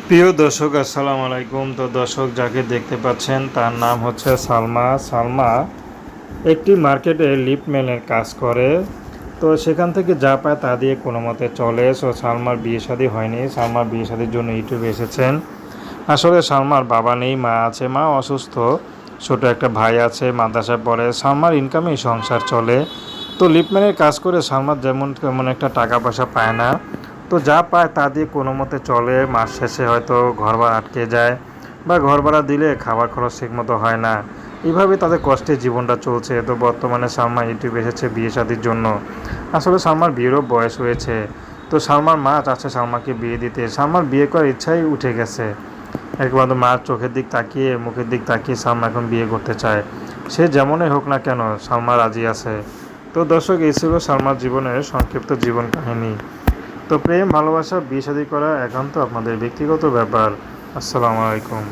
প্রিয় দর্শক আসসালামু আলাইকুম। তো দর্শক যাকে দেখতে পাচ্ছেন তার নাম হচ্ছে সালমা। সালমা একটি মার্কেটে লিফটম্যানের কাজ করে। তো সেখান থেকে যা পায় তা দিয়ে কোনো মতে চলে। সালমার বিয়ে শাদী হয়নি। সালমার বিয়ে শাদীর জন্য ইউটিউবে এসেছেন। আসলে সালমার বাবা নেই, মা আছে, মা অসুস্থ, ছোট একটা ভাই আছে, মাদ্রাসায় পড়ে। সালমার ইনকামেই সংসার চলে। তো লিফটম্যানের কাজ করে সালমার যেমন তেমন একটা টাকা পয়সা পায় না। তো যা পায় তা দিয়ে কোনো মতে চলে। মাস শেষে হয়তো ঘর ভাড়া আটকে যায়, বা ঘর ভাড়া দিলে খাবার খরচ ঠিক মতো হয় না। এইভাবে তাদের কষ্টে জীবনটা চলছে। তো বর্তমানে সালমা ইউটিউবে এসেছে বিয়ে শাদির জন্য। আসলে সালমার বিয়েরও বয়স হয়েছে। তো সালমার মা চাচ্ছে সালমাকে বিয়ে দিতে। সালমার বিয়ে করার ইচ্ছাই উঠে গেছে। একমাত্র মার চোখের দিক তাকিয়ে, মুখের দিক তাকিয়ে সালমা এখন বিয়ে করতে চায়। সে যেমনই হোক না কেন, সালমা রাজি আছে। তো দর্শক, এই ছিল সালমার জীবনের সংক্ষিপ্ত জীবন কাহিনী। তো প্রেম, ভালোবাসা, বিয়ে শাদী করা একান্ত আপনাদের ব্যক্তিগত ব্যাপার। আসসালামু আলাইকুম।